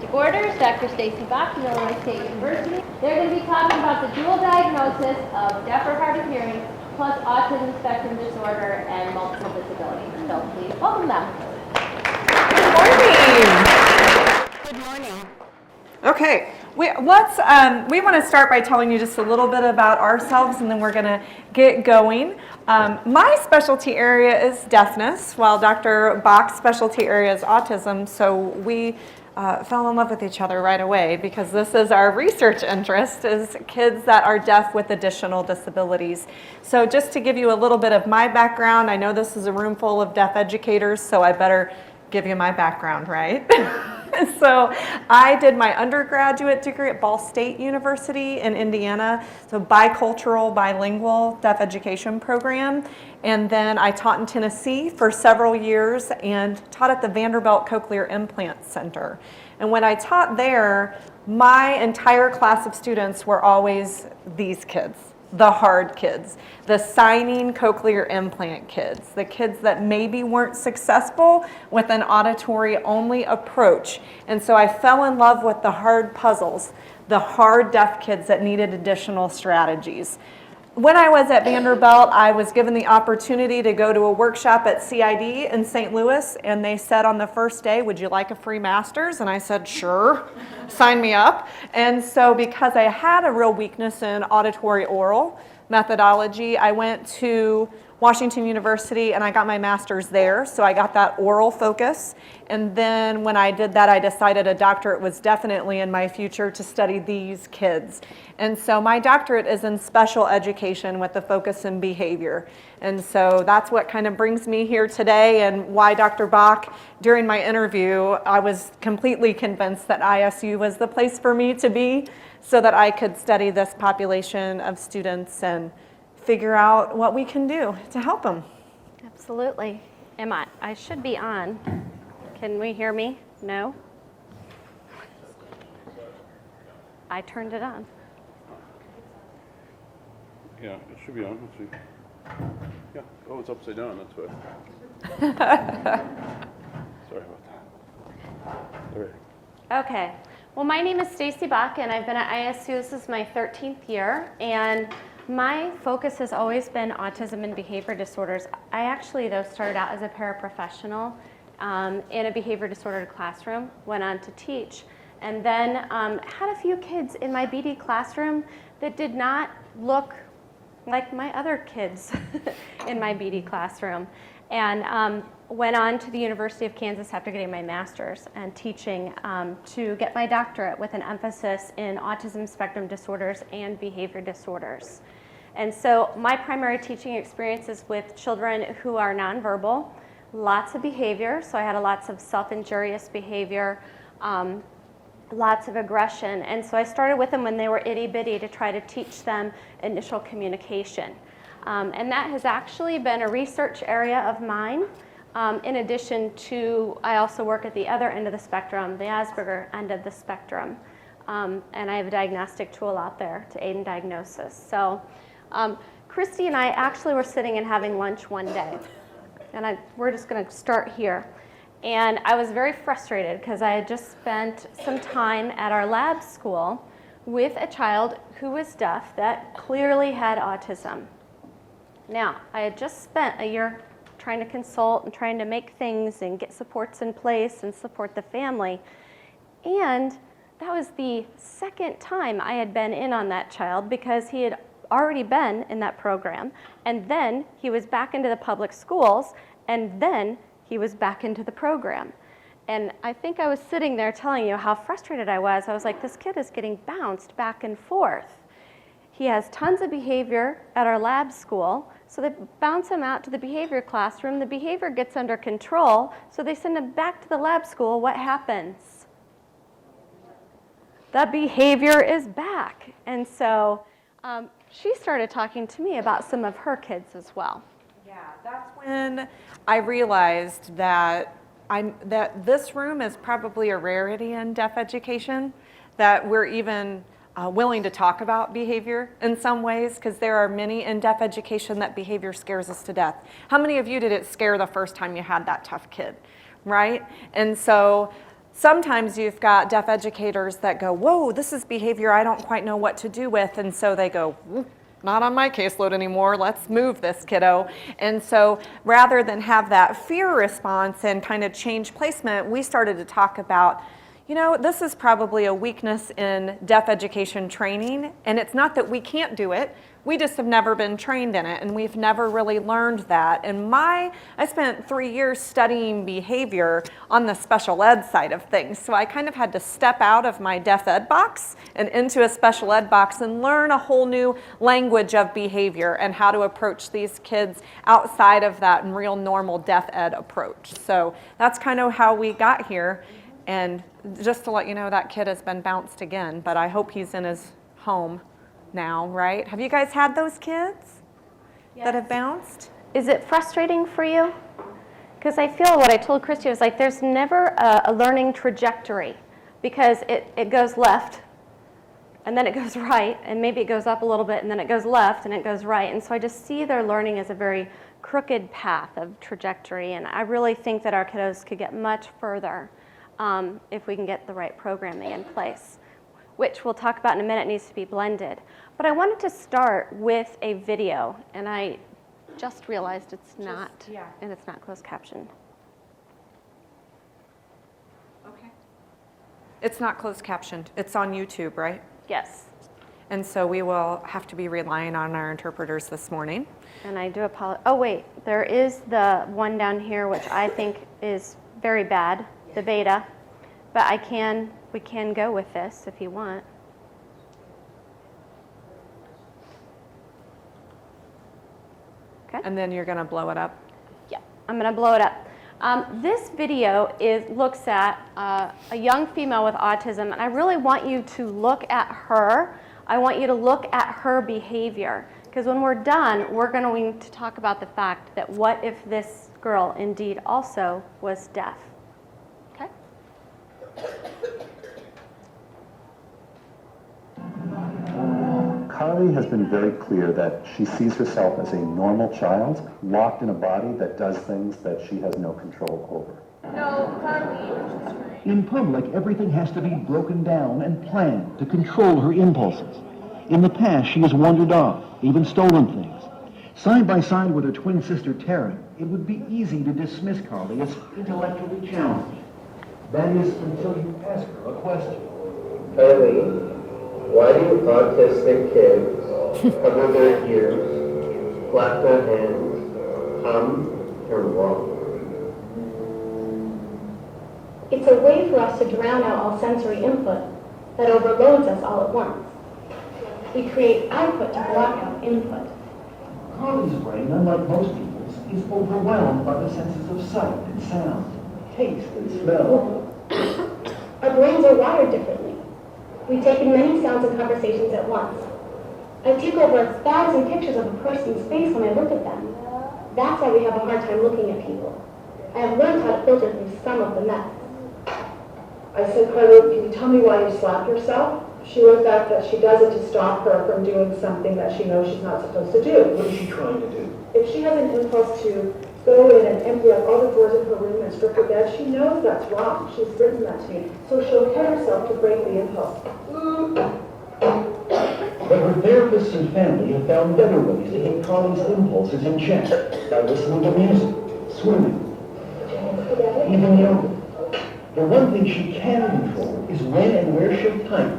Disorders, Dr. Stacey Bock from Illinois State University. They're going to be talking about the dual diagnosis of deaf or hard of hearing, plus autism spectrum disorder and multiple disabilities. So please welcome them. Good morning. Okay, we want to start by telling you just a little bit about ourselves, and then we're going to get going. My specialty area is deafness, while Dr. Bock's specialty area is autism, so we fell in love with each other right away because this is our research interest, is kids that are deaf with additional disabilities. So just to give you a little bit of my background, I know this is a room full of deaf educators, so I better give you my background, right? So I did my undergraduate degree at Ball State University in Indiana, so bicultural, bilingual deaf education program. And then I taught in Tennessee for several years and taught at the Vanderbilt Cochlear Implant Center. And when I taught there, my entire class of students were always these kids. The hard kids, the signing cochlear implant kids, the kids that maybe weren't successful with an auditory only approach. And so I fell in love with the hard puzzles, the hard deaf kids that needed additional strategies. When I was at Vanderbilt, I was given the opportunity to go to a workshop at CID in St. Louis, and they said on the first day, would you like a free master's? And I said, sure, sign me up. And so because I had a real weakness in auditory oral methodology, I went to Washington University and I got my master's there, so I got that oral focus. And then when I did that, I decided a doctorate was definitely in my future to study these kids. And so my doctorate is in special education with a focus in behavior. And so that's what kind of brings me here today, and why Dr. Bock, during my interview, I was completely convinced that ISU was the place for me to be so that I could study this population of students and figure out what we can do to help them. Absolutely. I should be on. Can we hear me? No? I turned it on. Yeah, it should be on. Let's see. Yeah. Oh, it's upside down. That's why. Sorry about that. All right. Okay. Well, my name is Stacey Bock, and I've been at ISU. This is my 13th year, and my focus has always been autism and behavior disorders. I actually, though, started out as a paraprofessional in a behavior disordered classroom, went on to teach, and then had a few kids in my BD classroom that did not look like my other kids in my BD classroom. And went on to the University of Kansas after getting my master's and teaching to get my doctorate with an emphasis in autism spectrum disorders and behavior disorders. And so my primary teaching experience is with children who are nonverbal, lots of behavior, so I had lots of self-injurious behavior, lots of aggression, and so I started with them when they were itty-bitty to try to teach them initial communication. And that has actually been a research area of mine. In addition to, I also work at the other end of the spectrum, the Asperger end of the spectrum. And I have a diagnostic tool out there to aid in diagnosis. So Christy and I actually were sitting and having lunch one day. And we're just going to start here. And I was very frustrated because I had just spent some time at our lab school with a child who was deaf that clearly had autism. Now, I had just spent a year trying to consult and trying to make things and get supports in place and support the family. And that was the second time I had been in on that child because he had already been in that program. And then he was back into the public schools, and then he was back into the program. And I think I was sitting there telling you how frustrated I was. I was like, this kid is getting bounced back and forth. He has tons of behavior at our lab school, so they bounce him out to the behavior classroom. The behavior gets under control, so they send him back to the lab school. What happens? The behavior is back. And so she started talking to me about some of her kids as well. Yeah, that's when I realized that this room is probably a rarity in deaf education, that we're even willing to talk about behavior in some ways, because there are many in deaf education that behavior scares us to death. How many of you did it scare the first time you had that tough kid, right? And so Sometimes you've got deaf educators that go, whoa, this is behavior I don't quite know what to do with. And so they go, not on my caseload anymore, let's move this kiddo. And so rather than have that fear response and kind of change placement, we started to talk about, you know, this is probably a weakness in deaf education training. And it's not that we can't do it. We just have never been trained in it, and we've never really learned that. And I spent 3 years studying behavior on the special ed side of things. So I kind of had to step out of my deaf ed box and into a special ed box and learn a whole new language of behavior and how to approach these kids outside of that real normal deaf ed approach. So that's kind of how we got here. And just to let you know, that kid has been bounced again, but I hope he's in his home now, right? Have you guys had those kids that have bounced? Is it frustrating for you? Because I feel what I told Christy was like, there's never a learning trajectory, because it goes left and then it goes right, and maybe it goes up a little bit and then it goes left and it goes right. And so I just see their learning as a very crooked path of trajectory, and I really think that our kiddos could get much further if we can get the right programming in place, which we'll talk about in a minute, needs to be blended. But I wanted to start with a video, and I just realized it's not closed captioned. Okay. It's not closed captioned. It's on YouTube, right? Yes. And so we will have to be relying on our interpreters this morning. And I do apologize. Oh, wait, there is the one down here, which I think is very bad, the beta, but we can go with this if you want. Okay. And then you're going to blow it up? Yeah, I'm going to blow it up. This video looks at a young female with autism, and I really want you to look at her. I want you to look at her behavior, because when we're done, we're going to talk about the fact that what if this girl indeed also was deaf? Okay? Carly has been very clear that she sees herself as a normal child, locked in a body that does things that she has no control over. No, Carly. In public, everything has to be broken down and planned to control her impulses. In the past, she has wandered off, even stolen things. Side by side with her twin sister, Tara, it would be easy to dismiss Carly as intellectually challenged. That is, until you ask her a question. Carly, why do autistic kids cover their ears, clap their hands, hum, and walk? It's a way for us to drown out all sensory input that overloads us all at once. We create output to block out input. Carly's brain, unlike most people's, is overwhelmed by the senses of sight and sound, taste and smell. Our brains are wired differently. We take in many sounds and conversations at once. I take over 1,000 pictures of a person's face when I look at them. That's why we have a hard time looking at people. I have learned how to filter through some of the mess. I said, Carly, can you tell me why you slap yourself? She wrote back that she does it to stop her from doing something that she knows she's not supposed to do. What is she trying to do? If she has an impulse to go in and empty out all the drawers in her room and strip her bed, she knows that's wrong. She's written that to me. So she'll hit herself to break the impulse. But her therapists and family have found better ways to keep Carly's impulses in check, by listening to music, swimming, even yoga. The one thing she can control is when and where she'll type.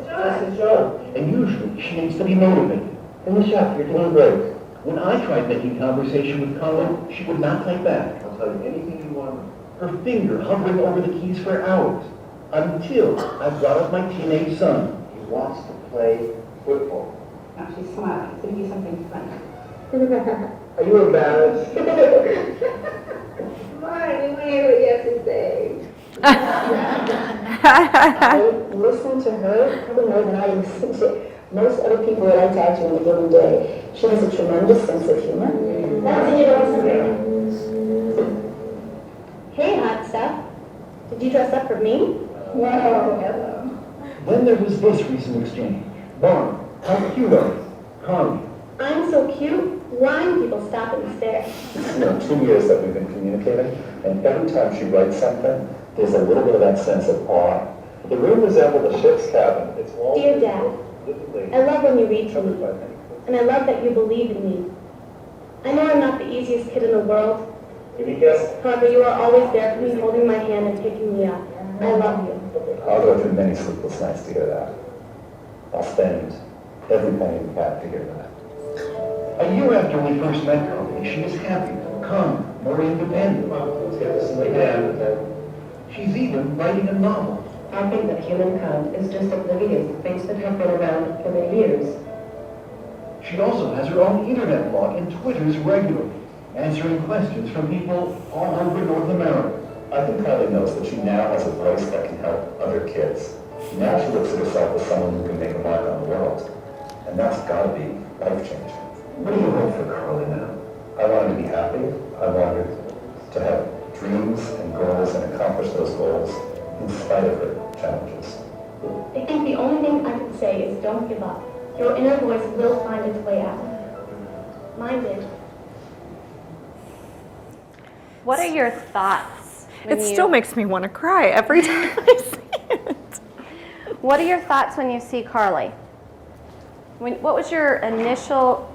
That's his job. And usually she needs to be motivated. In the shop, you're doing great. When I tried making conversation with Carly, she would not type back. I'll tell you anything you want. Her finger hovering over the keys for hours, until I brought up my teenage son. He wants to play football. Now she's smiling. It's going to be something funny. Are you embarrassed? Come on, we want to hear what you have to say. I listen to her probably more than I listen to most other people that I talk to in a given day. She has a tremendous sense of humor. Hey, hot stuff. Did you dress up for me? Wow, hello. Then there was this recent exchange. Bock, how cute are you? Carly. I'm so cute. Blind people stop and stare. This is now 2 years that we've been communicating, and every time she writes something, There's a little bit of that sense of awe. The room resembled a ship's cabin. Its walls Dear Dad, I love when you read to me, and I love that you believe in me. I know I'm not the easiest kid in the world. Can you guess? However, you are always there for me, holding my hand and picking me up. I love you. I'll go through many sleepless nights to hear that. I'll spend every penny we have to hear that. A year after we first met Carly, she is happy, calm, more independent. Let's get this laid down. She's even writing a novel. I think that humankind is just oblivious to things that have been around for many years. She also has her own internet blog and Twitters regularly, answering questions from people all over North America. I think Kylie knows that she now has a voice that can help other kids. Now she looks at herself as someone who can make a mark on the world. And that's gotta be life-changing. What do you hope for Carly now? I want her to be happy. I want her to have dreams and goals and accomplish those goals in spite of her challenges. I think the only thing I can say is don't give up. Your inner voice will find its way out. Mine did. What are your thoughts? It still makes me want to cry every time I see it. What are your thoughts when you see Carly? What was your initial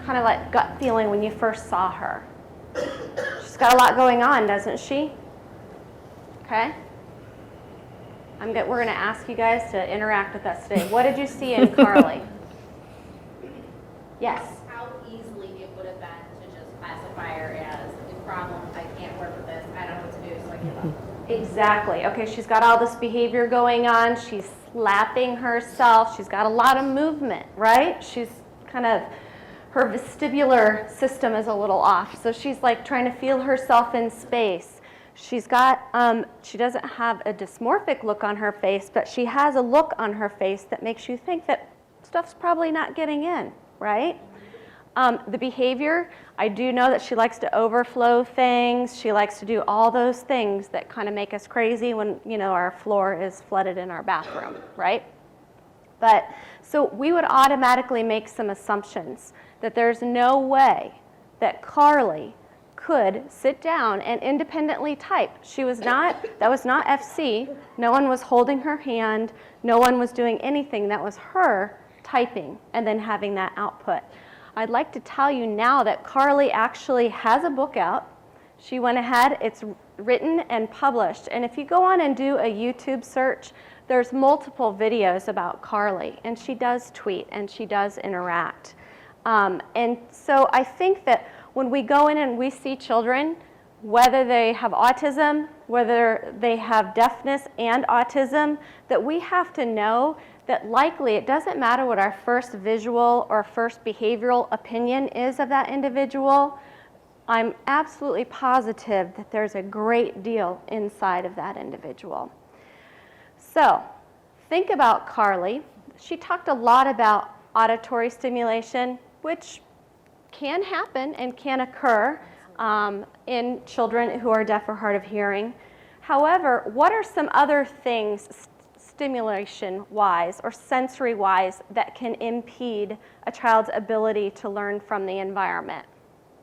kind of like gut feeling when you first saw her? She's got a lot going on, doesn't she? Okay. We're going to ask you guys to interact with us today. What did you see in Carly? Yes. How easily it would have been to just classify her as a problem. I can't work with this. I don't know what to do, so I give up. Exactly. Okay, she's got all this behavior going on. She's slapping herself. She's got a lot of movement, right? She's kind of, her vestibular system is a little off. So she's like trying to feel herself in space. She's got, she doesn't have a dysmorphic look on her face, but she has a look on her face that makes you think that stuff's probably not getting in, right? The behavior, I do know that she likes to overflow things. She likes to do all those things that kind of make us crazy when, you know, our floor is flooded in our bathroom, right? But, so we would automatically make some assumptions that there's no way that Carly could sit down and independently type. She was not, that was not FC. No one was holding her hand. No one was doing anything. That was her typing and then having that output. I'd like to tell you now that Carly actually has a book out. She went ahead, it's written and published. And if you go on and do a YouTube search, there's multiple videos about Carly. And she does tweet and she does interact. And so I think that when we go in and we see children, whether they have autism, whether they have deafness and autism, that we have to know that likely it doesn't matter what our first visual or first behavioral opinion is of that individual. I'm absolutely positive that there's a great deal inside of that individual. So think about Carly. She talked a lot about auditory stimulation, which can happen and can occur in children who are deaf or hard of hearing. However, what are some other things stimulation-wise or sensory-wise that can impede a child's ability to learn from the environment?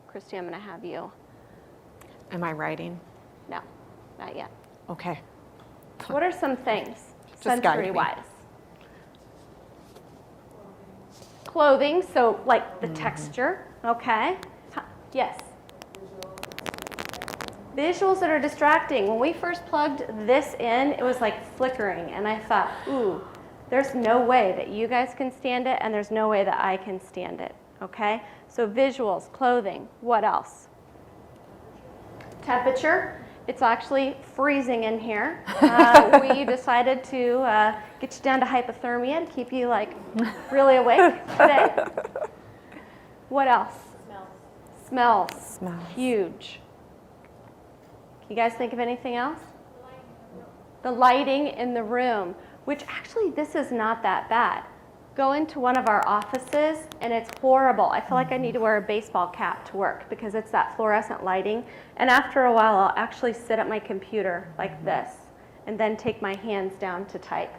Christy, I'm going to have you. Am I writing? No, not yet. Okay. What are some things Just guide me. sensory-wise? Clothing, so like the texture, okay? Yes. Visuals that are distracting. When we first plugged this in, it was like flickering, and I thought, ooh, there's no way that you guys can stand it, and there's no way that I can stand it, okay? So visuals, clothing, what else? Temperature. It's actually freezing in here. We decided to get you down to hypothermia and keep you like really awake today. What else? Smells. Smells. Huge. You guys think of anything else? The lighting in the room, which actually this is not that bad. Go into one of our offices and it's horrible. I feel like I need to wear a baseball cap to work because it's that fluorescent lighting. And after a while, I'll actually sit at my computer like this and then take my hands down to type,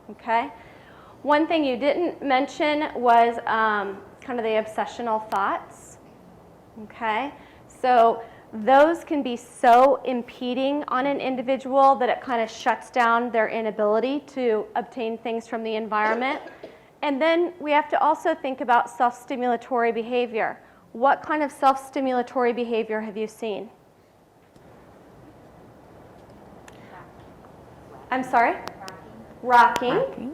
okay? One thing you didn't mention was kind of the obsessional thoughts, okay? So those can be so impeding on an individual that it kind of shuts down their inability to obtain things from the environment. And then we have to also think about self-stimulatory behavior. What kind of self-stimulatory behavior have you seen? I'm sorry? Rocking.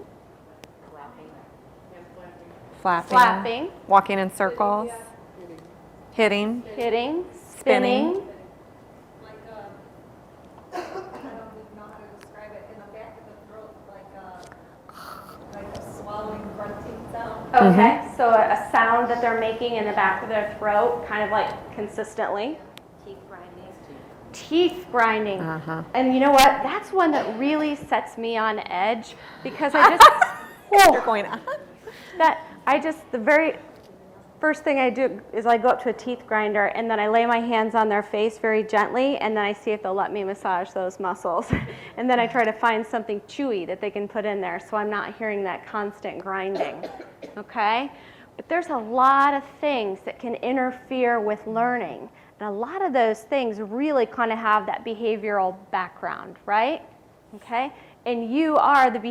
Flapping. Walking in circles. Hitting. Spinning. Like I don't even know how to describe it, in the back of the throat, like a swallowing, grunting sound. Okay, so a sound that they're making in the back of their throat, kind of like consistently. Teeth grinding. And you know what? That's one that really sets me on edge because I just, You're going on. the very first thing I do is I go up to a teeth grinder and then I lay my hands on their face very gently and then I see if they'll let me massage those muscles. And then I try to find something chewy that they can put in there so I'm not hearing that constant grinding, okay? But there's a lot of things that can interfere with learning. And a lot of those things really kind of have that behavioral background, right? Okay? And you are in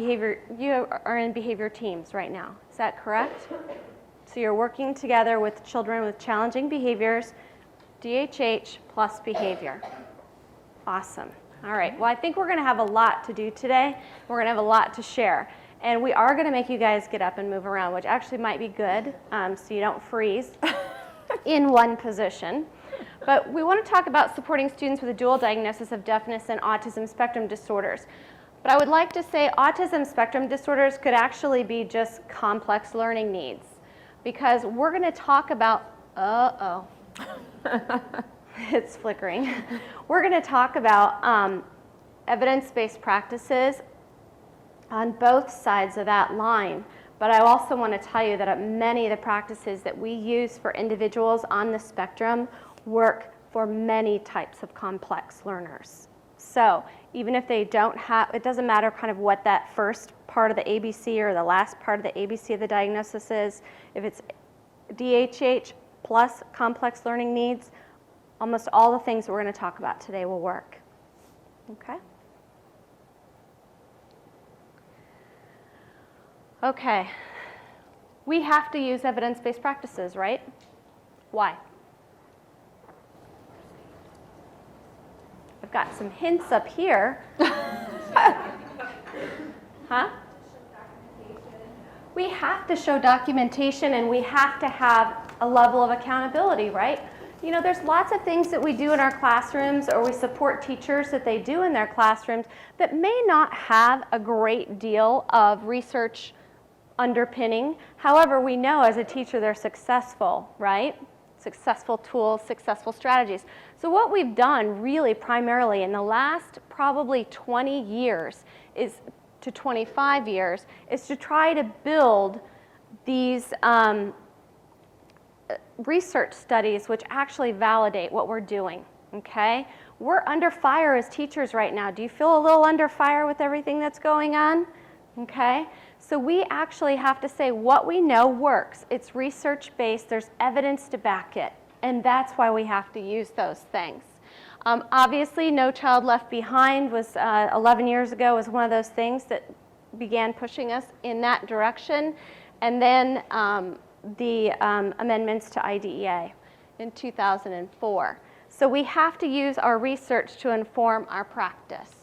behavior teams right now. Is that correct? So you're working together with children with challenging behaviors, DHH plus behavior. Awesome. All right. Well, I think we're going to have a lot to do today. We're going to have a lot to share. And we are going to make you guys get up and move around, which actually might be good, so you don't freeze in one position. But we want to talk about supporting students with a dual diagnosis of deafness and autism spectrum disorders. But I would like to say autism spectrum disorders could actually be just complex learning needs. Because we're going to talk about, it's flickering. We're going to talk about evidence-based practices on both sides of that line. But I also want to tell you that many of the practices that we use for individuals on the spectrum work for many types of complex learners. So even if they don't have, it doesn't matter kind of what that first part of the ABC or the last part of the ABC of the diagnosis is, if it's DHH plus complex learning needs, almost all the things that we're going to talk about today will work. Okay? Okay. We have to use evidence-based practices, right? Why? I've got some hints up here. Huh? We have to show documentation and we have to have a level of accountability, right? You know, there's lots of things that we do in our classrooms or we support teachers that they do in their classrooms that may not have a great deal of research underpinning. However, we know as a teacher they're successful, right? Successful tools, successful strategies. So what we've done really primarily in the last probably 20 years to 25 years is to try to build these research studies which actually validate what we're doing, okay? We're under fire as teachers right now. Do you feel a little under fire with everything that's going on? Okay? So we actually have to say what we know works. It's research-based. There's evidence to back it. And that's why we have to use those things. Obviously, No Child Left Behind was 11 years ago was one of those things that began pushing us in that direction. And then the amendments to IDEA in 2004. So we have to use our research to inform our practice.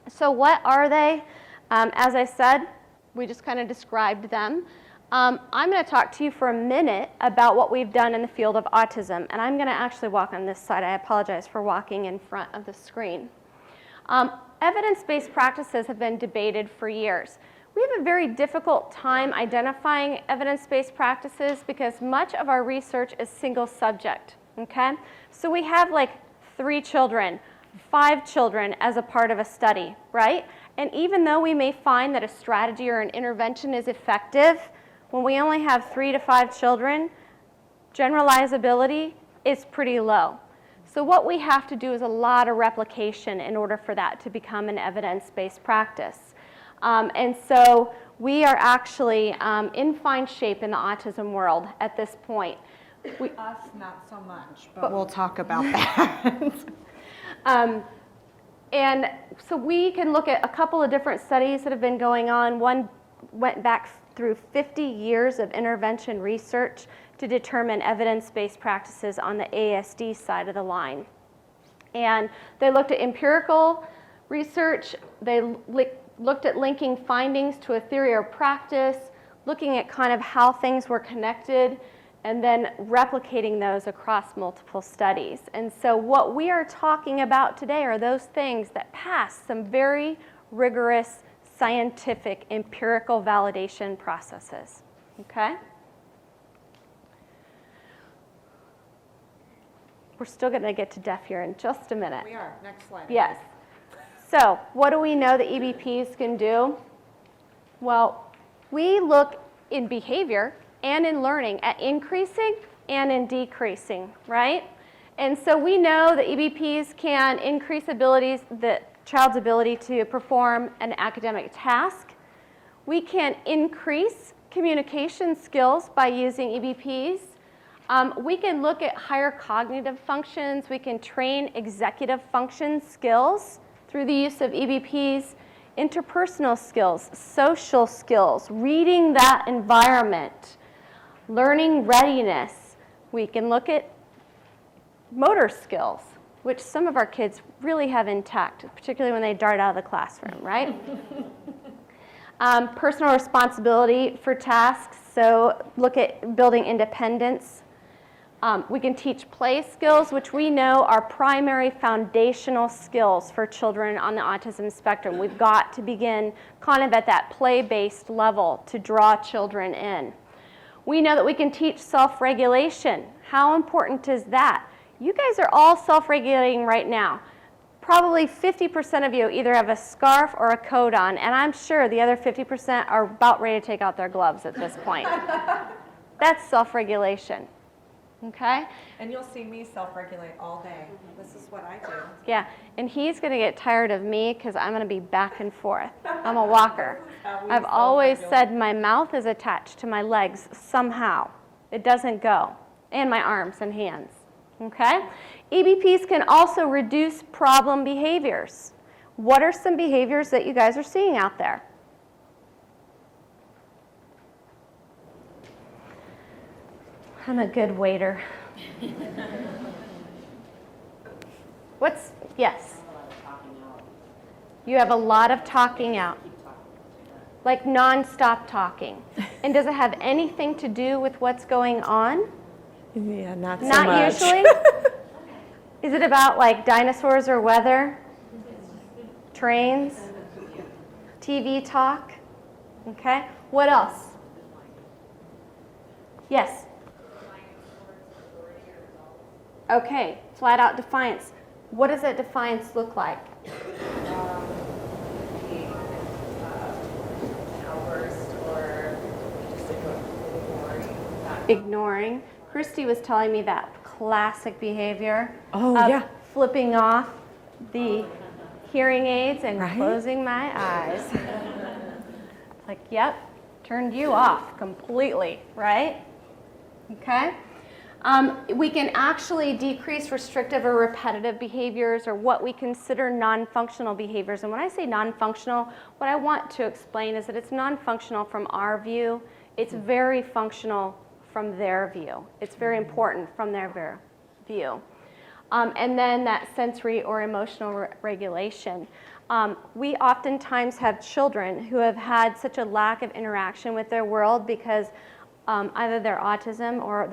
So what are they? As I said, we just kind of described them. I'm going to talk to you for a minute about what we've done in the field of autism, and I'm going to actually walk on this side. I apologize for walking in front of the screen. Evidence-based practices have been debated for years. We have a very difficult time identifying evidence-based practices because much of our research is single subject, okay? So we have like 3 children, 5 children as a part of a study, right? And even though we may find that a strategy or an intervention is effective, when we only have 3 to 5 children, generalizability is pretty low. So what we have to do is a lot of replication in order for that to become an evidence-based practice. And so we are actually in fine shape in the autism world at this point. Us, not so much, but we'll talk about that. And so we can look at a couple of different studies that have been going on. One went back through 50 years of intervention research to determine evidence-based practices on the ASD side of the line. And they looked at empirical research, they looked at linking findings to a theory or practice, looking at kind of how things were connected, and then replicating those across multiple studies. And so what we are talking about today are those things that pass some very rigorous scientific empirical validation processes, okay? We're still going to get to deaf here in just a minute. We are. Next slide. Yes. So what do we know that EBPs can do? Well, we look in behavior and in learning at increasing and in decreasing, right? And so we know that EBPs can increase the child's ability to perform an academic task. We can increase communication skills by using EBPs. We can look at higher cognitive functions. We can train executive function skills through the use of EBPs, interpersonal skills, social skills, reading that environment, learning readiness. We can look at motor skills, which some of our kids really have intact, particularly when they dart out of the classroom, right? Personal responsibility for tasks, so look at building independence. We can teach play skills, which we know are primary foundational skills for children on the autism spectrum. We've got to begin kind of at that play-based level to draw children in. We know that we can teach self-regulation. How important is that? You guys are all self-regulating right now. Probably 50% of you either have a scarf or a coat on, and I'm sure the other 50% are about ready to take out their gloves at this point. That's self-regulation. Okay? And you'll see me self-regulate all day. This is what I do. Yeah, and he's going to get tired of me because I'm going to be back and forth. I'm a walker. I've always said my mouth is attached to my legs somehow. It doesn't go. And my arms and hands. Okay? EBPs can also reduce problem behaviors. What are some behaviors that you guys are seeing out there? I'm a good waiter. Yes? You have a lot of talking out. Like non-stop talking. And does it have anything to do with what's going on? Yeah, not so Not much. usually? Is it about like dinosaurs or weather? Trains? TV talk? Okay. What else? Yes? Okay, flat out defiance. What does that defiance look like? Outburst or just Ignoring. Christy was telling me that classic behavior Oh, of yeah. flipping off the hearing aids and Right? closing my eyes. Like, yep, turned you off completely, right? Okay. We can actually decrease restrictive or repetitive behaviors or what we consider non-functional behaviors. And when I say non-functional, what I want to explain is that it's non-functional from our view. It's very functional from their view. It's very important from their view. And then that sensory or emotional regulation. We oftentimes have children who have had such a lack of interaction with their world because either their autism or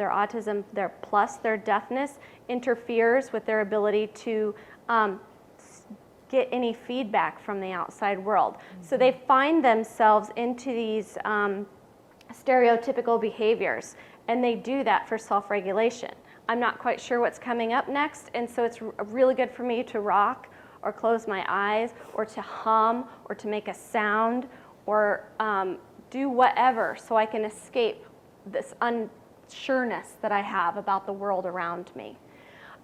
their deafness interferes with their ability to get any feedback from the outside world. So they find themselves into these stereotypical behaviors, and they do that for self-regulation. I'm not quite sure what's coming up next, and so it's really good for me to rock or close my eyes or to hum or to make a sound or do whatever so I can escape this unsureness that I have about the world around me.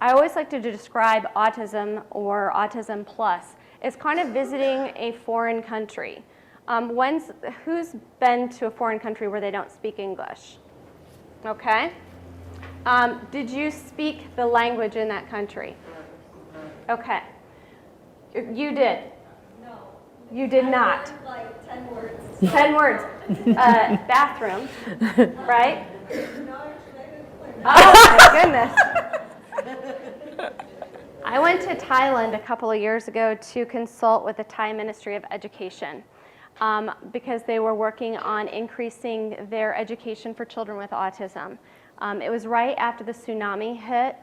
I always like to describe autism or autism plus as kind of visiting a foreign country. Who's been to a foreign country where they don't speak English? Okay. Did you speak the language in that country? Okay. You did? No. You did not? I learned like 10 words. 10 words. Bathroom, right? No, actually, I didn't learn. Oh my goodness. I went to Thailand a couple of years ago to consult with the Thai Ministry of Education because they were working on increasing their education for children with autism. It was right after the tsunami hit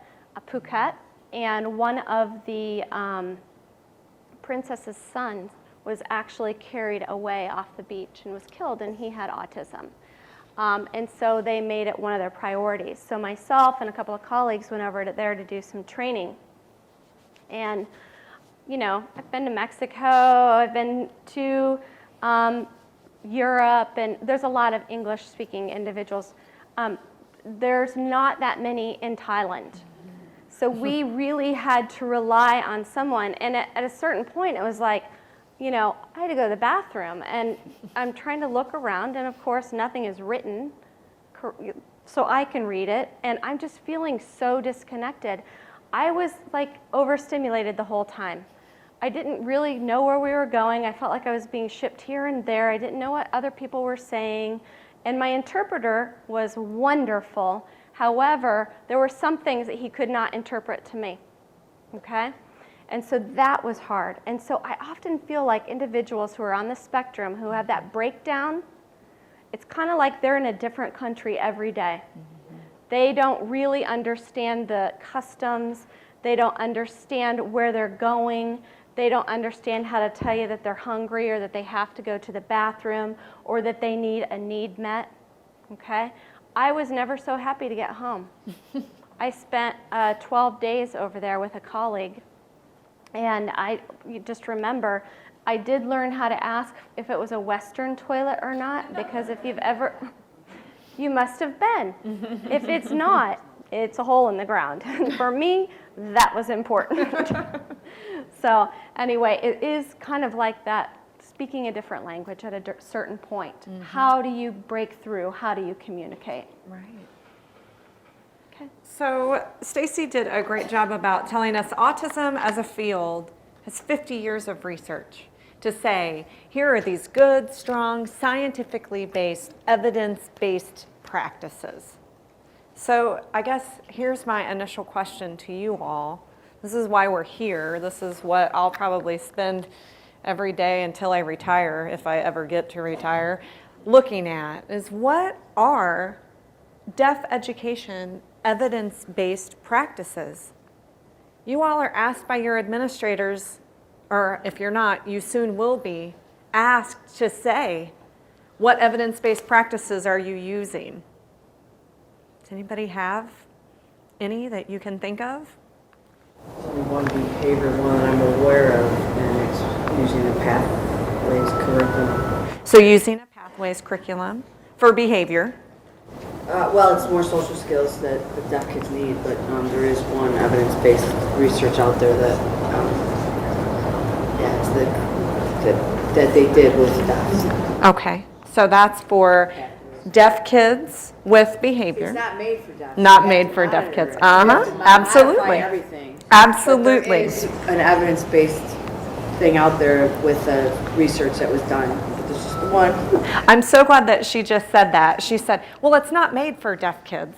Phuket, and one of the princess's sons was actually carried away off the beach and was killed, and he had autism. And so they made it one of their priorities. So myself and a couple of colleagues went over there to do some training. And, you know, I've been to Mexico, I've been to Europe, and there's a lot of English-speaking individuals. There's not that many in Thailand. So we really had to rely on someone. And at a certain point, it was like, you know, I had to go to the bathroom. And I'm trying to look around, and of course, nothing is written so I can read it. And I'm just feeling so disconnected. I was like overstimulated the whole time. I didn't really know where we were going. I felt like I was being shipped here and there. I didn't know what other people were saying. And my interpreter was wonderful. However, there were some things that he could not interpret to me, okay? And so that was hard. And so I often feel like individuals who are on the spectrum who have that breakdown, it's kind of like they're in a different country every day. They don't really understand the customs. They don't understand where they're going. They don't understand how to tell you that they're hungry or that they have to go to the bathroom or that they need a need met, okay? I was never so happy to get home. I spent 12 days over there with a colleague, and I just remember I did learn how to ask if it was a Western toilet or not, because if you've ever, you must have been. If it's not, it's a hole in the ground. For me, that was important. So anyway, it is kind of like that, speaking a different language at a certain point. How do you break through? How do you communicate? Right. Okay. So Stacey did a great job about telling us autism as a field has 50 years of research to say, here are these good, strong, scientifically based, evidence-based practices. So I guess here's my initial question to you all. This is why we're here. This is what I'll probably spend every day until I retire, if I ever get to retire, looking at is what are deaf education evidence-based practices? You all are asked by your administrators, or if you're not, you soon will be, asked to say, what evidence-based practices are you using? Does anybody have any that you can think of? One behavior one I'm aware of, and it's using a pathways curriculum. So using a pathways curriculum for behavior. Well, it's more social skills that the deaf kids need, but there is one evidence-based research out there that, that they did with deaf. Okay, so that's for deaf kids with behavior. It's not made for deaf. Not made for deaf kids. Absolutely. Everything. Absolutely. But there is an evidence-based thing out there with the research that was done. But this is the one. I'm so glad that she just said that. She said, well, it's not made for deaf kids.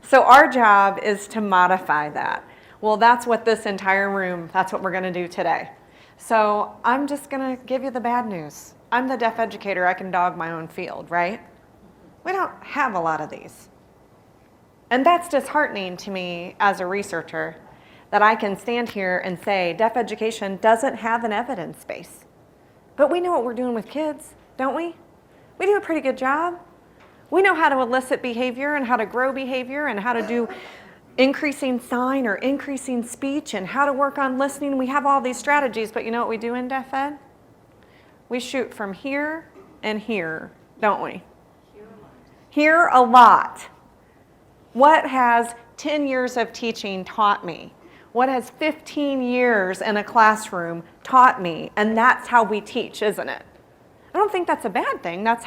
So our job is to modify that. Well, that's what this entire room, that's what we're going to do today. So I'm just going to give you the bad news. I'm the deaf educator. I can dog my own field, right? We don't have a lot of these. And that's disheartening to me as a researcher, that I can stand here and say deaf education doesn't have an evidence base. But we know what we're doing with kids, don't we? We do a pretty good job. We know how to elicit behavior and how to grow behavior and how to do increasing sign or increasing speech and how to work on listening. We have all these strategies, but you know what we do in deaf ed? We shoot from here and here, don't we? Here a lot. What has 10 years of teaching taught me? What has 15 years in a classroom taught me? And that's how we teach, isn't it? I don't think that's a bad thing. That's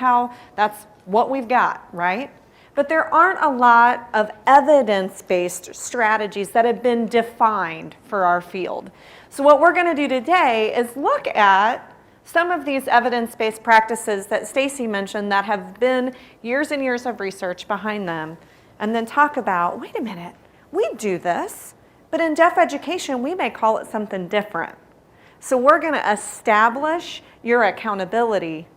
what we've got, right? but there aren't a lot of evidence-based strategies that have been defined for our field. So what we're going to do today is look at some of these evidence-based practices that Stacey mentioned that have been years and years of research behind them, and then talk about, wait a minute, we do this, but in deaf education, we may call it something different. So we're going to establish your accountability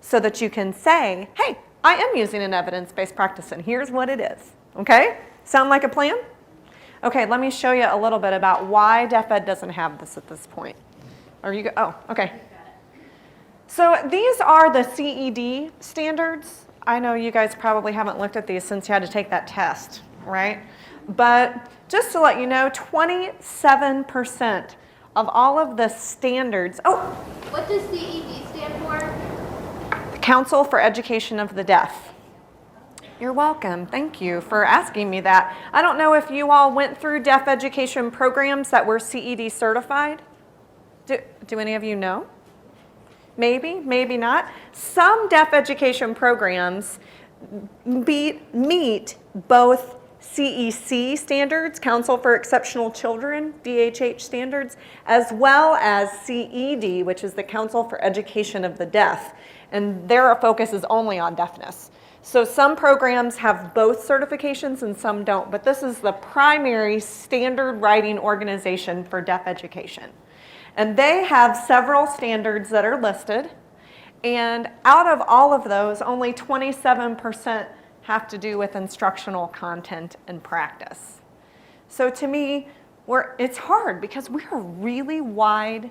so that you can say, hey, I am using an evidence-based practice, and here's what it is. Okay? Sound like a plan? Okay, let me show you a little bit about why Deaf Ed doesn't have this at this point. Oh, okay. So these are the CED standards. I know you guys probably haven't looked at these since you had to take that test, right? But just to let you know, 27% of all of the standards, What does CED stand for? Council for Education of the Deaf. You're welcome. Thank you for asking me that. I don't know if you all went through deaf education programs that were CED certified. Do any of you know? Maybe, maybe not. Some deaf education programs meet both CEC standards, Council for Exceptional Children, DHH standards, as well as CED, which is the Council for Education of the Deaf, and their focus is only on deafness. So some programs have both certifications and some don't, but this is the primary standard writing organization for deaf education. And they have several standards that are listed, and out of all of those, only 27% have to do with instructional content and practice. So to me, it's hard because we're a really wide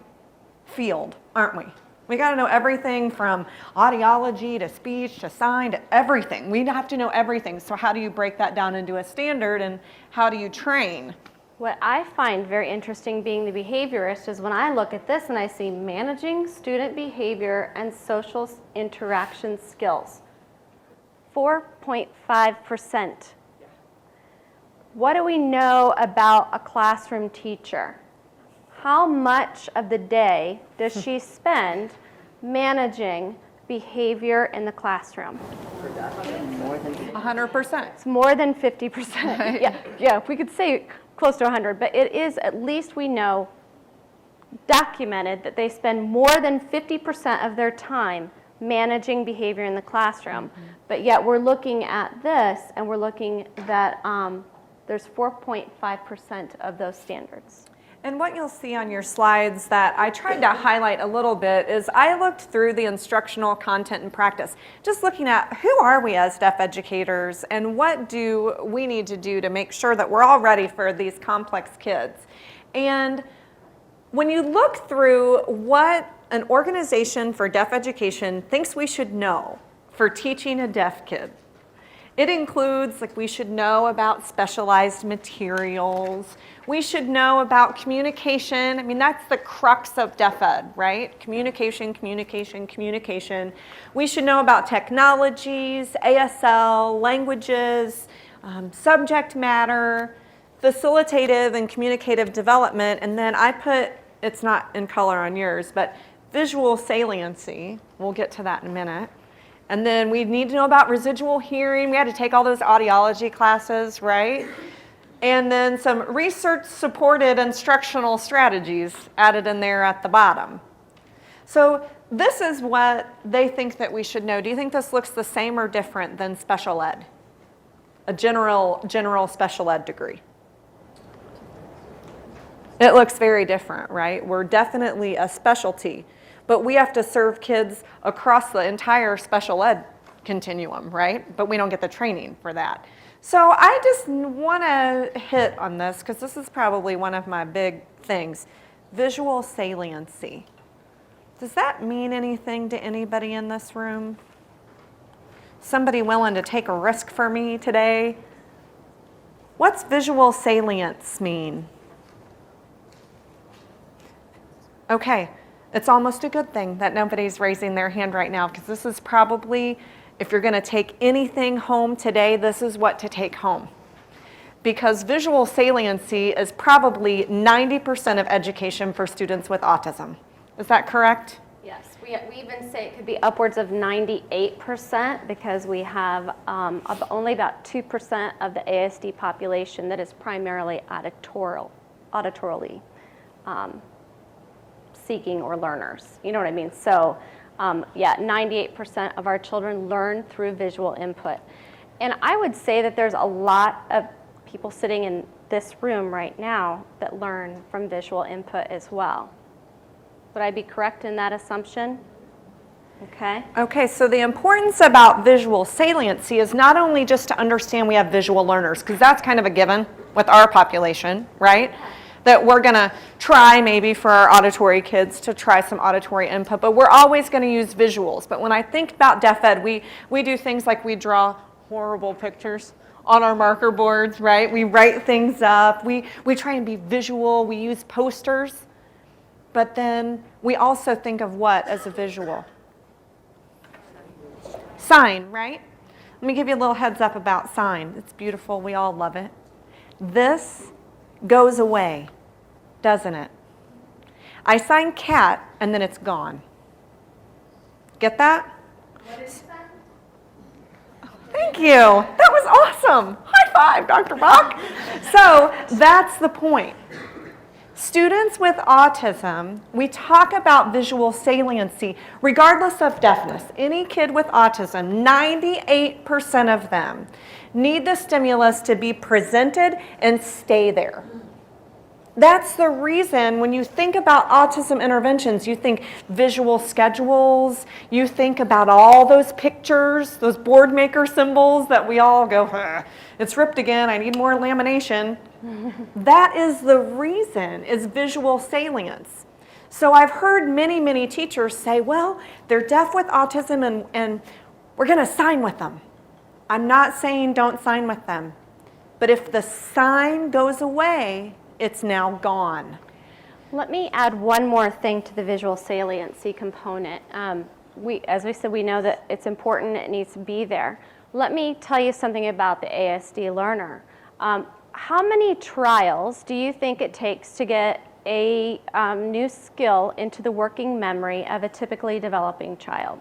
field, aren't we? We got to know everything from audiology to speech to sign to everything. We have to know everything. So how do you break that down into a standard, and how do you train? What I find very interesting being the behaviorist is when I look at this and I see managing student behavior and social interaction skills. 4.5%. What do we know about a classroom teacher? How much of the day does she spend managing behavior in the classroom? 100%. It's more than 50%. Yeah, we could say close to 100, but it is, at least we know, documented that they spend more than 50% of their time managing behavior in the classroom. But yet we're looking at this and we're looking that there's 4.5% of those standards. And what you'll see on your slides that I tried to highlight a little bit is I looked through the instructional content and practice, just looking at who are we as deaf educators and what do we need to do to make sure that we're all ready for these complex kids. And when you look through what an organization for deaf education thinks we should know for teaching a deaf kid, it includes, like, we should know about specialized materials. We should know about communication. I mean, that's the crux of deaf ed, right? Communication, communication, communication. We should know about technologies, ASL, languages, subject matter, facilitative and communicative development, and then I put, it's not in color on yours, but visual saliency. We'll get to that in a minute. And then we need to know about residual hearing. We had to take all those audiology classes, right? And then some research-supported instructional strategies added in there at the bottom. So this is what they think that we should know. Do you think this looks the same or different than special ed? A general special ed degree? It looks very different, right? We're definitely a specialty, but we have to serve kids across the entire special ed continuum, right? But we don't get the training for that. So I just want to hit on this because this is probably one of my big things. Visual saliency. Does that mean anything to anybody in this room? Somebody willing to take a risk for me today? What's visual salience mean? Okay, it's almost a good thing that nobody's raising their hand right now because this is probably, if you're going to take anything home today, this is what to take home. Because visual saliency is probably 90% of education for students with autism. Is that correct? Yes, We even say it could be upwards of 98% because we have only about 2% of the ASD population that is primarily auditorily seeking or learners. You know what I mean? So yeah, 98% of our children learn through visual input. And I would say that there's a lot of people sitting in this room right now that learn from visual input as well. Would I be correct in that assumption? Okay. Okay, so the importance about visual saliency is not only just to understand we have visual learners, because that's kind of a given with our population, right? That we're going to try maybe for our auditory kids to try some auditory input, but we're always going to use visuals. But when I think about deaf ed, we do things like we draw horrible pictures on our marker boards, right? We write things up. We try and be visual. We use posters. But then we also think of what as a visual? Sign, right? Let me give you a little heads up about sign. It's beautiful. We all love it. This goes away, doesn't it? I sign cat, and then it's gone. Get that? What is that? Thank you. That was awesome. High five, Dr. Bock. So that's the point. Students with autism, we talk about visual saliency regardless of deafness. Any kid with autism, 98% of them need the stimulus to be presented and stay there. That's the reason when you think about autism interventions, you think visual schedules, you think about all those pictures, those board maker symbols that we all go, it's ripped again, I need more lamination. That is the reason, is visual salience. So I've heard many, many teachers say, well, they're deaf with autism and we're going to sign with them. I'm not saying don't sign with them. But if the sign goes away, it's now gone. Let me add one more thing to the visual saliency component. As we said, we know that it's important, it needs to be there. Let me tell you something about the ASD learner. How many trials do you think it takes to get a new skill into the working memory of a typically developing child?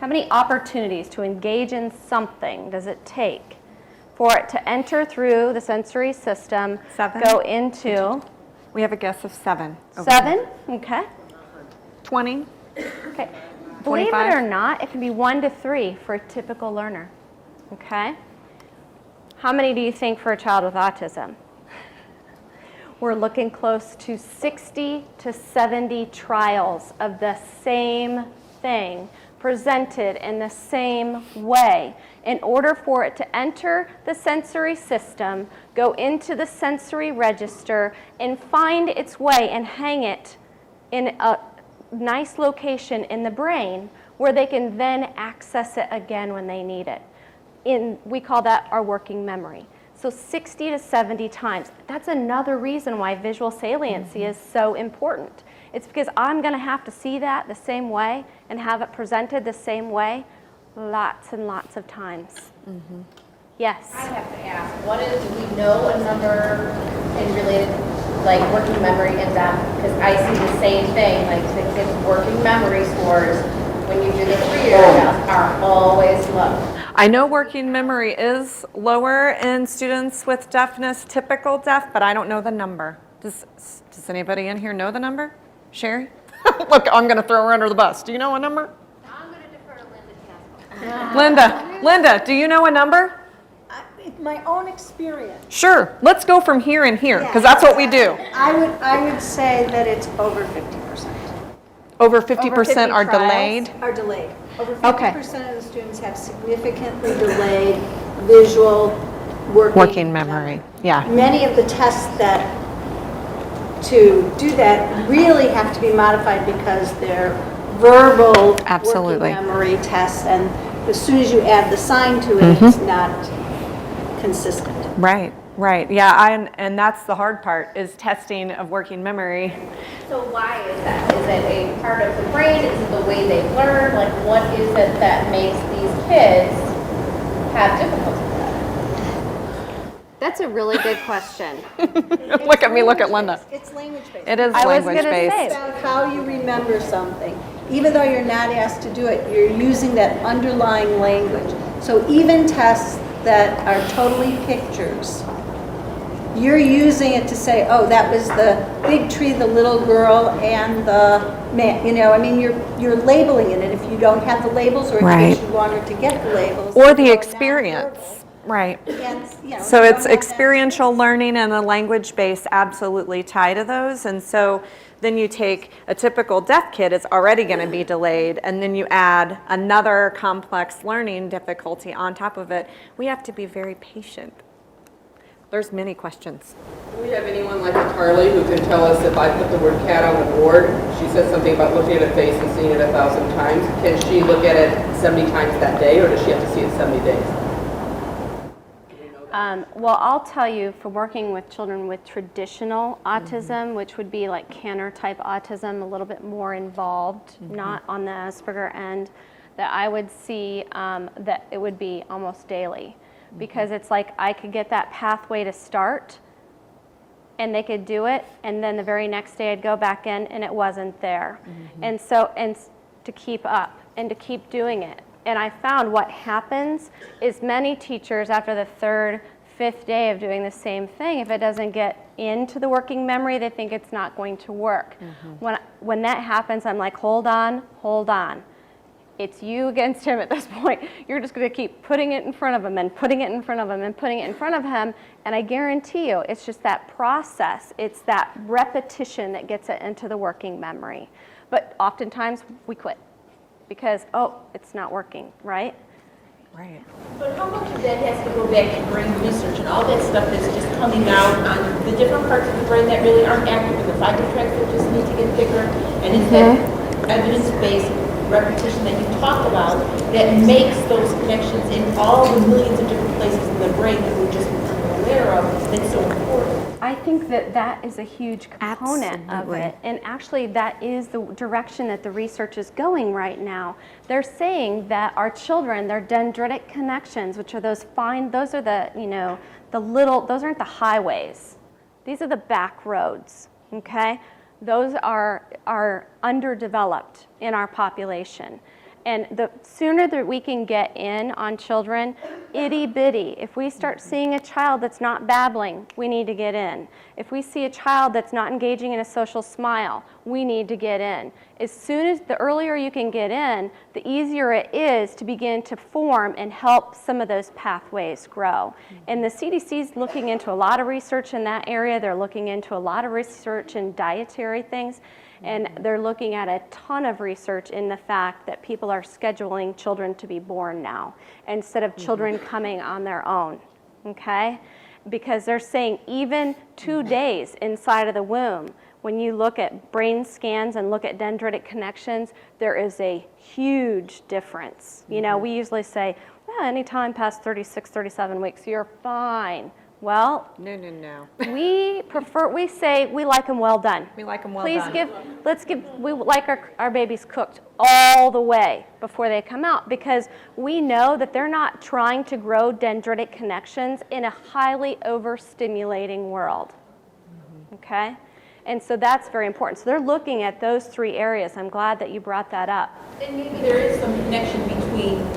How many opportunities to engage in something does it take for it to enter through the sensory system, 7. go into? We have a guess of 7. 7? Okay. 20. Okay. Believe it 25. or not, it can be 1 to 3 for a typical learner. Okay. How many do you think for a child with autism? We're looking close to 60 to 70 trials of the same thing presented in the same way in order for it to enter the sensory system, go into the sensory register, and find its way and hang it in a nice location in the brain where they can then access it again when they need it. We call that our working memory. So 60 to 70 times. That's another reason why visual saliency is so important. It's because I'm going to have to see that the same way and have it presented the same way lots and lots of times. Yes? I have to ask, do we know a number in related, like working memory in that? Because I see the same thing, like the kids' working memory scores when you do the 3-year test are always low. I know working memory is lower in students with deafness, typical deaf, but I don't know the number. Does anybody in here know the number? Sherry? Look, I'm going to throw her under the bus. Do you know a number? I'm going to defer to Linda. Linda, do you know a number? My own experience. Sure. Let's go from here and here, because that's what we do. I would say that it's over 50%. Over 50% are delayed? Are delayed. Over 50% Okay. of the students have significantly delayed visual Working memory, yeah. Many of the tests that to do that really have to be modified because they're verbal Absolutely. working memory tests, and as soon as you add the sign to it, it's not consistent. Right, right. Yeah, and that's the hard part, is testing of working memory. So why is that? Is it a part of the brain? Is it the way they learn? Like what is it that makes these kids have difficulty with that? That's a really good question. Look at me, look at Linda. It's language-based. It is I was gonna language-based. say. It's about how you remember something. Even though you're not asked to do it, you're using that underlying language. So even tests that are totally pictures, you're using it to say, oh, that was the big tree, the little girl, and the man. You know, I mean, you're labeling it, and if you don't have the labels, or if Right. it takes you longer to get the labels, Or you the go experience, right. nonverbal. And, you know, So you it's don't have that experiential learning and a language base absolutely tie to those. And so then you take a typical deaf kid, it's already going to be delayed, and then you add another complex learning difficulty on top of it. We have to be very patient. There's many questions. Do we have anyone like a Carly who can tell us if I put the word cat on the board, she said something about looking at a face and seeing it 1,000 times. Can she look at it 70 times that day, or does she have to see it 70 days? Well, I'll tell you, from working with children with traditional autism, which would be like Canner type autism, a little bit more involved, not on the Asperger end, that I would see that it would be almost daily. Because it's like I could get that pathway to start and they could do it, and then the very next day I'd go back in and it wasn't there. And so, and to keep up and to keep doing it. And I found what happens is many teachers, after the third, fifth day of doing the same thing, if it doesn't get into the working memory, they think it's not going to work. When that happens, I'm like, hold on, hold on. It's you against him at this point. You're just going to keep putting it in front of him and putting it in front of him and putting it in front of him. And I guarantee you, it's just that process. It's that repetition that gets it into the working memory. But oftentimes we quit because, oh, it's not working, right? Right. But how much of that has to go back to brain research and all that stuff that's just coming out on the different parts of the brain that really aren't active, and the fiber tracts that just need to get thicker? And it's that evidence-based repetition that you talk about that makes those connections in all the millions of different places in the brain that we're just becoming aware of that's so important. I think that that is a huge component of it, and actually that is the direction that the research is going right now. They're saying that our children, their dendritic connections, which are those fine, those are the, you know, the little, those aren't the highways. These are the back roads, okay? Those are underdeveloped in our population. And the sooner that we can get in on children, itty bitty. If we start seeing a child that's not babbling, we need to get in. If we see a child that's not engaging in a social smile, we need to get in. As soon as, the earlier you can get in, the easier it is to begin to form and help some of those pathways grow. And the CDC is looking into a lot of research in that area. They're looking into a lot of research in dietary things. And they're looking at a ton of research in the fact that people are scheduling children to be born now instead of children coming on their own, okay? Because they're saying even 2 days inside of the womb, when you look at brain scans and look at dendritic connections, there is a huge difference. You know, we usually say, well, anytime past 36, 37 weeks, you're fine. Well, no. we say we like them well done. We like them well Please done. we like our babies cooked all the way before they come out, because we know that they're not trying to grow dendritic connections in a highly overstimulating world, okay? And so that's very important. So they're looking at those 3 areas. I'm glad that you brought that up. And maybe there is some connection between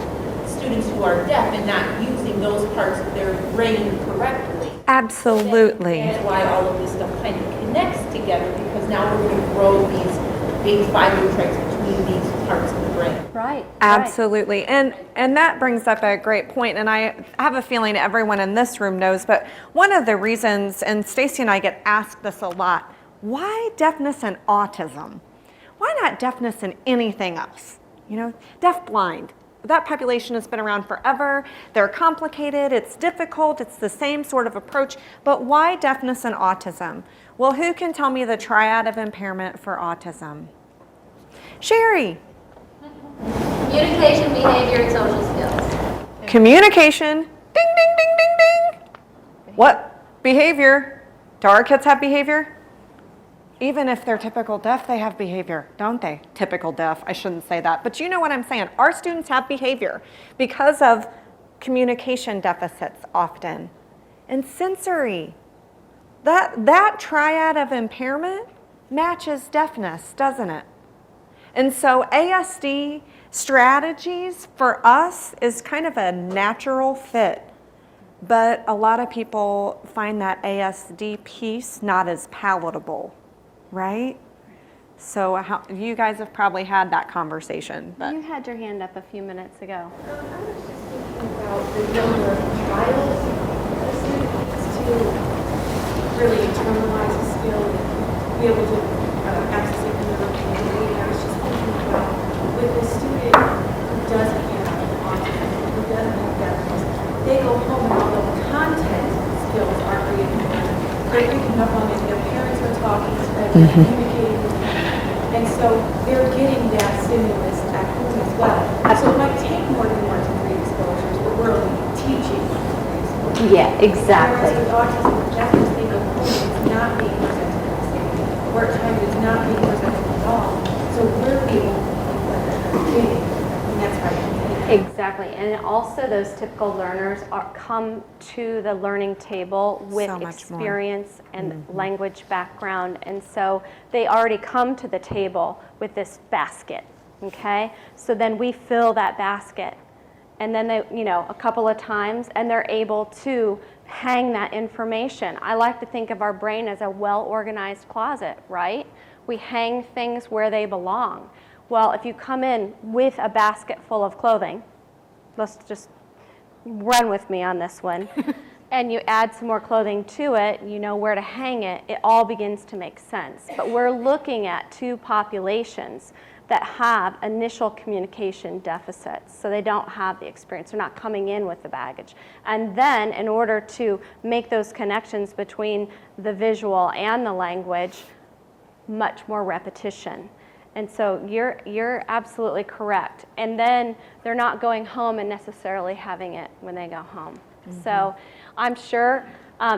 students who are deaf and not using those parts of their brain correctly. Absolutely. That's why all of this stuff kind of connects together, because now we're going to grow these big fiber tracts between these parts of the brain. Right. Absolutely. And that brings up a great point, and I have a feeling everyone in this room knows, but one of the reasons, and Stacey and I get asked this a lot, why deafness and autism? Why not deafness and anything else? You know, deaf-blind. That population has been around forever. They're complicated, it's difficult, it's the same sort of approach, but why deafness and autism? Well, who can tell me the triad of impairment for autism? Sherry. Communication, behavior, and social skills. Communication, ding, ding, ding, ding, ding. What? Behavior. Do our kids have behavior? Even if they're typical deaf, they have behavior, don't they? Typical deaf, I shouldn't say that. But you know what I'm saying. Our students have behavior because of communication deficits often. and sensory. That triad of impairment matches deafness, doesn't it? And so ASD strategies for us is kind of a natural fit, but a lot of people find that ASD piece not as palatable, right? So you guys have probably had that conversation. But. You had your hand up a few minutes ago. I was just thinking about the number of trials a student needs to really internalize a skill and be able to access it in the community. I was just thinking about with a student who doesn't have autism, who doesn't have deafness, they go home and all the content skills aren't reinforced. They're picking up on it, their parents are talking to them, they're communicating with them. And so they're getting that stimulus at home as well. So it might take more than 1 to 3 exposures, but we're only teaching 1 to 3 exposures. Yeah, exactly. Whereas with autism, the deafness, they go home and it's not being presented in the same way. Work time is not being presented at all. So we're able to keep what they're getting, and that's why it's Exactly, and also those typical learners come to the learning table with So much more. experience and language background, and so they already come to the table with this basket, okay? So then we fill that basket, and then they, a couple of times, and they're able to hang that information. I like to think of our brain as a well-organized closet, right? We hang things where they belong. Well, if you come in with a basket full of clothing, let's just run with me on this one, and you add some more clothing to it, you know where to hang it, it all begins to make sense. But we're looking at 2 populations that have initial communication deficits, so they don't have the experience, they're not coming in with the baggage. And then in order to make those connections between the visual and the language, much more repetition. And so you're absolutely correct. And then they're not going home and necessarily having it when they go home. So I'm sure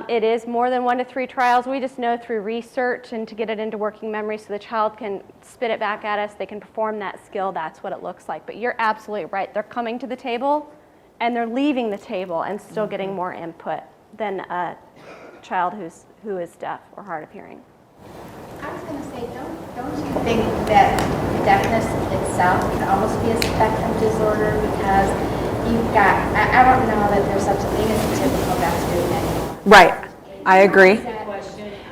it is more than 1 to 3 trials. We just know through research and to get it into working memory so the child can spit it back at us, they can perform that skill, that's what it looks like. But you're absolutely right. They're coming to the table and they're leaving the table and still getting more input than a child who is deaf or hard of hearing. I was going to say, don't you think that deafness itself can almost be a spectrum disorder because you've got, I don't know that there's such a thing as a typical deaf student anymore. Right, I agree.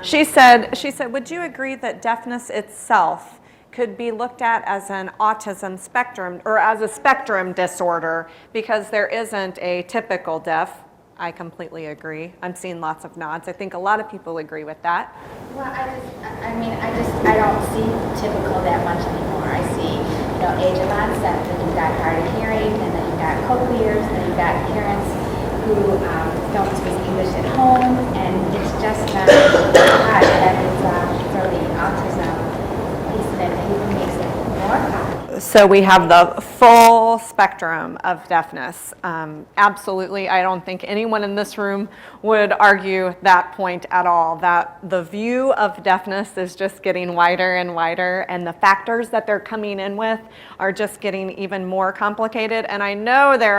She said, would you agree that deafness itself could be looked at as an autism spectrum or as a spectrum disorder because there isn't a typical deaf? I completely agree. I'm seeing lots of nods. I think a lot of people agree with that. Well, I don't see typical that much anymore. I see, age of onset, then you've got hard of hearing, and then you've got cochlears, and then you've got parents who don't speak English at home, and it's just not hard. And for the autism piece of it, even makes it more common. So we have the full spectrum of deafness. Absolutely, I don't think anyone in this room would argue that point at all, that the view of deafness is just getting wider and wider, and the factors that they're coming in with are just getting even more complicated. And I know there